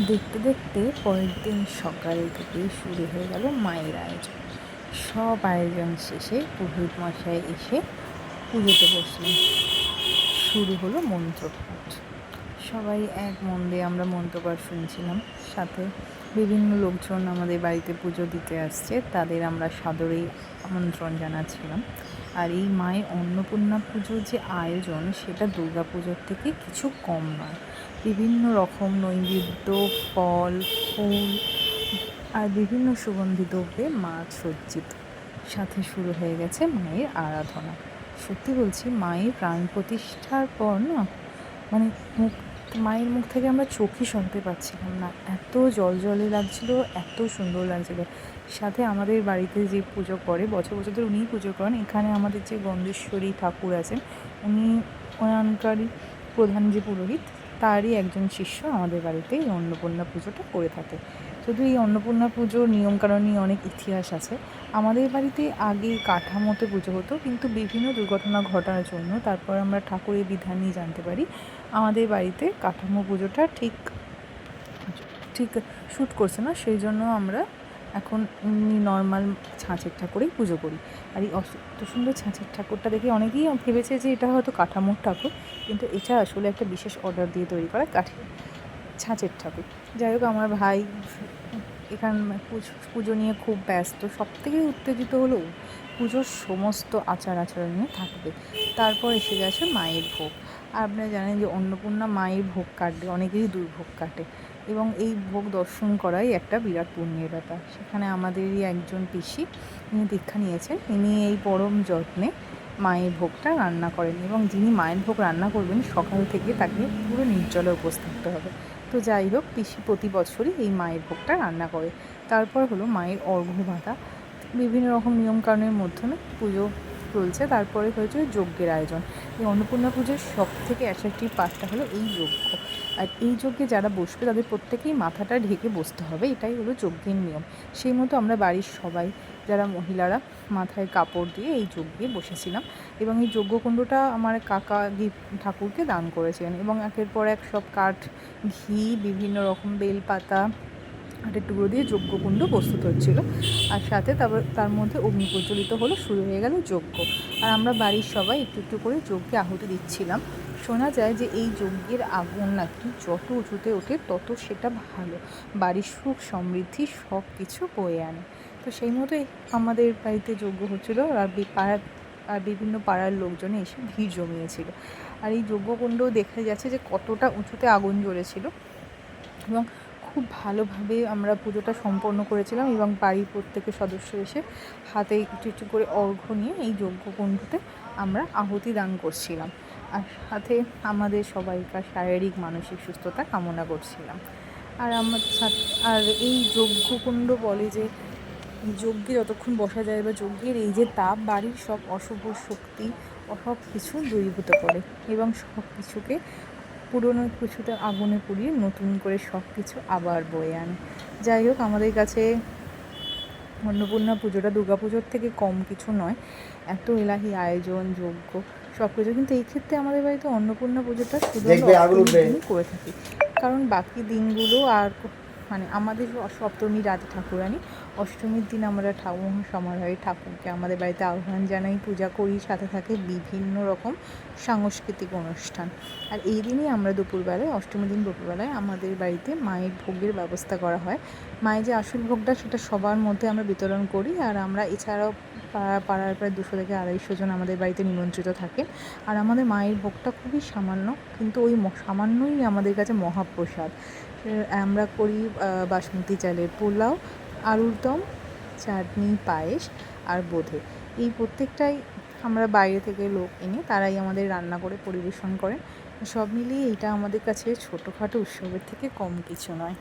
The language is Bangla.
দেখতে দেখতে পরের দিন সকাল থেকেই শুরু হয়ে গেল মায়ের আয়োজন। সব আয়োজন শেষে পুরোহিত মশাই এসে পুজোতে বসলেন। শুরু হলো মন্ত্রপাঠ। সবাই এক মন দিয়ে আমরা মন্ত্রপাঠ শুনছিলাম। সাথে বিভিন্ন লোকজন আমাদের বাড়িতে পুজো দিতে আসছে, তাদের আমরা সাদরেই আমন্ত্রণ জানাচ্ছিলাম। আর এই মায়ের অন্নপূর্ণা পুজোর যে আয়োজন, সেটা দুর্গা পুজোর থেকে কিছু কম নয়। বিভিন্ন রকম নৈবেদ্য, ফল, ফুল আর বিভিন্ন সুগন্ধি দ্রব্যে মা সজ্জিত। সাথে শুরু হয়ে গেছে মায়ের আরাধনা। সত্যি বলছি, মায়ের প্রাণ প্রতিষ্ঠার পর না, মানে মায়ের মুখ থেকে আমরা চোখই সরাতে পারছিলাম না। এত জলজলে লাগছিল, এত সুন্দর লাগছিল। সাথে আমাদের বাড়িতে যে পুজো করে, বছর বছর ধরে উনিই পুজো করেন। এখানে আমাদের যে গন্ধেশ্বরী ঠাকুর আছেন, উনি ওনানকারই প্রধান যে পুরোহিত, তারই একজন শিষ্য আমাদের বাড়িতে এই অন্নপূর্ণা পুজোটা করে থাকে। শুধু এই অন্নপূর্ণা পুজোর নিয়মকানুনই অনেক ইতিহাস আছে। আমাদের বাড়িতে আগে কাঠামোতে পুজো হতো, কিন্তু বিভিন্ন দুর্ঘটনা ঘটার জন্য তারপর আমরা ঠাকুরের বিধান নিয়ে জানতে পারি আমাদের বাড়িতে কাঠামো পুজোটা ঠিক ঠিক শ্যুট করছে না, সেই জন্য আমরা এখন নর্মাল ছাঁচের ঠাকুরেই পুজো করি। আর এই অত সুন্দর ছাঁচের ঠাকুরটা দেখে অনেকেই ভেবেছে যে এটা হয়তো কাঠামোর ঠাকুর, কিন্তু এটা আসলে একটা বিশেষ অর্ডার দিয়ে তৈরি করা ছাঁচের ঠাকুর। যাই হোক, আমার ভাই এখান পুজো নিয়ে খুব ব্যস্ত। সবথেকে উত্তেজিত হলো পুজোর সমস্ত আচার আচরণ নিয়ে থাকবে। তারপর এসে গেছে মায়ের ভোগ। আর আপনারা জানেন যে অন্নপূর্ণা মায়ের ভোগ কাটবে, অনেকেরই দুর্ভোগ কাটে, এবং এই ভোগ দর্শন করাই একটা বিরাট পুণ্যের ব্যাপার। সেখানে আমাদেরই একজন পিসি, ইনি দীক্ষা নিয়েছেন, ইনি এই পরম যত্নে মায়ের ভোগটা রান্না করেন, এবং যিনি মায়ের ভোগ রান্না করবেন সকাল থেকে তাকে পুরো নির্জলে উপোস থাকতে হবে। তো যাই হোক, পিসি প্রতি বছরই এই মায়ের ভোগটা রান্না করে। তারপর হলো মায়ের অর্ঘ্য বাঁধা। বিভিন্ন রকম নিয়মকানুনের মাধ্যমে পুজো চলছে। তারপরে হয়েছে যজ্ঞের আয়োজন। এই অন্নপূর্ণা পুজোর সব থেকে অ্যাট্রাকটিভ পার্টটা হলো এই যজ্ঞ। আর এই যজ্ঞে যারা বসবে তাদের প্রত্যেকেই মাথাটা ঢেকে বসতে হবে, এটাই হলো যজ্ঞের নিয়ম। সেই মতো আমরা বাড়ির সবাই, যারা মহিলারা, মাথায় কাপড় দিয়ে এই যজ্ঞে বসেছিলাম। এবং এই যজ্ঞকুণ্ডটা আমার কাকা ঠাকুরকে দান করেছিলেন, এবং একের পর এক সব কাঠ, ঘি, বিভিন্ন রকম বেলপাতা, কাঠের টুকরো দিয়ে যজ্ঞকুণ্ড প্রস্তুত হচ্ছিল। আর সাথে তার মধ্যে অগ্নি প্রজ্বলিত হলো, শুরু হয়ে গেল যজ্ঞ। আর আমরা বাড়ির সবাই একটু একটু করে যজ্ঞে আহুতি দিচ্ছিলাম। শোনা যায় যে এই যজ্ঞের আগুন নাকি যত উঁচুতে ওঠে তত সেটা ভালো, বাড়ির সুখ সমৃদ্ধি সব কিছু বয়ে আনে। তো সেই মতোই আমাদের বাড়িতে যজ্ঞ হচ্ছিলো। আর বিভিন্ন পাড়ার লোকজনে এসে ভিড় জমিয়েছিল। আর এই যজ্ঞকুণ্ড দেখা যাচ্ছে যে কতটা উঁচুতে আগুন জ্বলেছিল, এবং খুব ভালোভাবে আমরা পুজোটা সম্পন্ন করেছিলাম। এবং বাড়ির প্রত্যেকের সদস্য এসে হাতে একটু একটু করে অর্ঘ্য নিয়ে এই যজ্ঞকুণ্ডতে আমরা আহুতি দান করছিলাম, আর সাথে আমাদের সবাইকার শারীরিক মানসিক সুস্থতা কামনা করছিলাম। আর এই যজ্ঞকুণ্ড বলে যে যজ্ঞে যতক্ষণ বসা যায়, বা যজ্ঞের এই যে তাপ, বাড়ির সব অশুভ শক্তি সব কিছু দূরীভূত করে, এবং সব কিছুকে, পুরনো কিছুতে আগুনে পুড়িয়ে নতুন করে সব কিছু আবার বয়ে আনে। যাই হোক, আমাদের কাছে অন্নপূর্ণা পুজোটা দুর্গা পুজোর থেকে কম কিছু নয়। এত এলাহি আয়োজন, যজ্ঞ, সব কিছু। কিন্তু এই ক্ষেত্রে আমাদের বাড়িতে অন্নপূর্ণা পুজোটা শুধু অষ্টমীর দিনই করে থাকি, কারণ বাকি দিনগুলো আর আমাদের সপ্তমী রাতে ঠাকুরানি, অষ্টমীর দিন আমরা সমারোহে ঠাকুরকে আমাদের বাড়িতে আহ্বান জানাই, পূজা করি, সাথে থাকে বিভিন্ন রকম সাংস্কৃতিক অনুষ্ঠান। আর এই দিনই আমরা দুপুরবেলায়, অষ্টমীর দিন দুপুরবেলায় আমাদের বাড়িতে মায়ের ভোগের ব্যবস্থা করা হয়। মায়ের যে আসল ভোগটা, সেটা সবার মধ্যে আমরা বিতরণ করি। আর আমরা এছাড়াও পাড়ার প্রায় 200 থেকে 250 জন আমাদের বাড়িতে নিমন্ত্রিত থাকেন। আর আমাদের মায়ের ভোগটা খুবই সামান্য, কিন্তু ওই সামান্যই আমাদের কাছে মহাপ্রসাদ। আমরা করি বাসমতি চালের পোলাও, আলুর দম, চাটনি, পায়েস আর বোঁদে। এই প্রত্যেকটাই আমরা বাইরে থেকে লোক এনে তারাই আমাদের রান্না করে পরিবেশন করেন। সব মিলিয়ে এটা আমাদের কাছে ছোটোখাটো উৎসবের থেকে কম কিছু নয়।